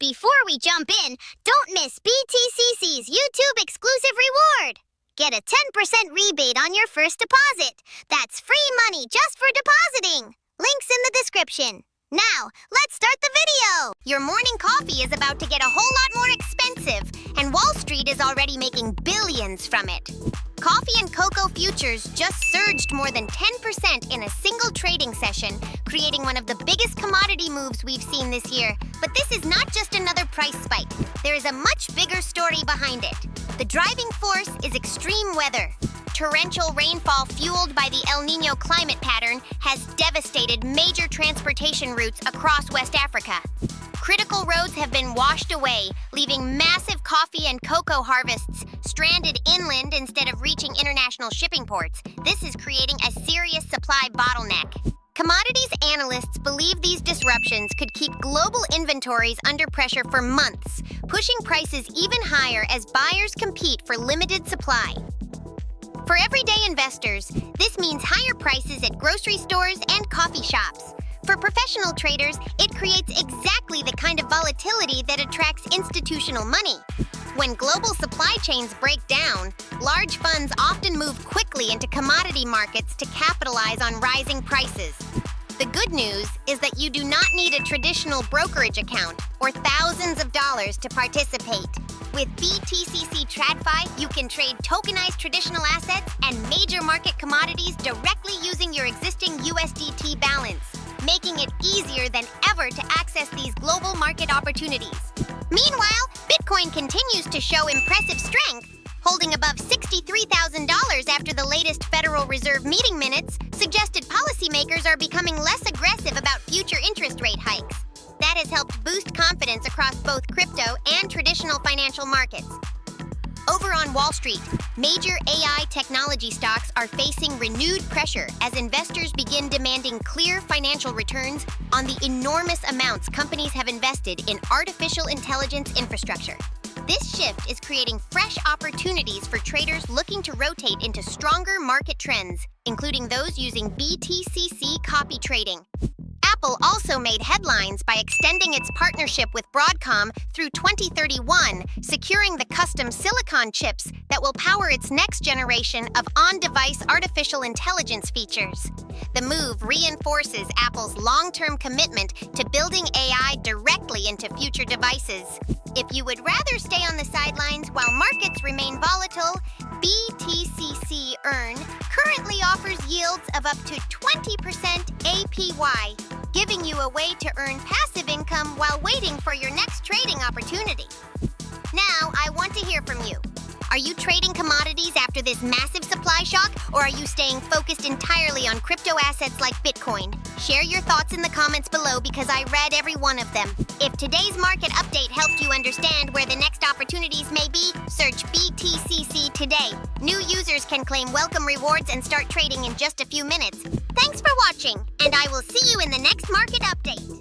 Before we jump in, don't miss BTCC's YouTube exclusive reward. Get a 10% rebate on your first deposit. That's free money just for depositing. Links in the description. Now, let's start the video. Your morning coffee is about to get a whole lot more expensive, and Wall Street is already making billions from it. Coffee and cocoa futures just surged more than 10% in a single trading session, creating one of the biggest commodity moves we've seen this year. But this is not just another price spike. There is a much bigger story behind it. The driving force is extreme weather. Torrential rainfall fueled by the El Niño climate pattern has devastated major transportation routes across West Africa. Critical roads have been washed away, leaving massive coffee and cocoa harvests stranded inland instead of reaching international shipping ports. This is creating a serious supply bottleneck. Commodities analysts believe these disruptions could keep global inventories under pressure for months, pushing prices even higher as buyers compete for limited supply. For everyday investors, this means higher prices at grocery stores and coffee shops. For professional traders, it creates exactly the kind of volatility that attracts institutional money. When global supply chains break down, large funds often move quickly into commodity markets to capitalize on rising prices. The good news is that you do not need a traditional brokerage account or thousands of dollars to participate. With BTCC TradFi, you can trade tokenized traditional assets and major market commodities directly using your existing USDT balance, making it easier than ever to access these global market opportunities. Meanwhile, Bitcoin continues to show impressive strength, holding above $63,000 after the latest Federal Reserve meeting minutes suggested policymakers are becoming less aggressive about future interest rate hikes. That has helped boost confidence across both crypto and traditional financial markets. Over on Wall Street, major AI technology stocks are facing renewed pressure as investors begin demanding clear financial returns on the enormous amounts companies have invested in artificial intelligence infrastructure. This shift is creating fresh opportunities for traders looking to rotate into stronger market trends, including those using BTCC copy trading. Apple also made headlines by extending its partnership with Broadcom through 2031, securing the custom silicon chips that will power its next generation of on-device artificial intelligence features. The move reinforces Apple's long-term commitment to building AI directly into future devices. If you would rather stay on the sidelines while markets remain volatile, BTCC Earn currently offers yields of up to 20% APY, giving you a way to earn passive income while waiting for your next trading opportunity. Now, I want to hear from you. Are you trading commodities after this massive supply shock, or are you staying focused entirely on crypto assets like Bitcoin? Share your thoughts in the comments below because I read every one of them. If today's market update helped you understand where the next opportunities may be, search BTCC today. New users can claim welcome rewards and start trading in just a few minutes. Thanks for watching, and I will see you in the next market update.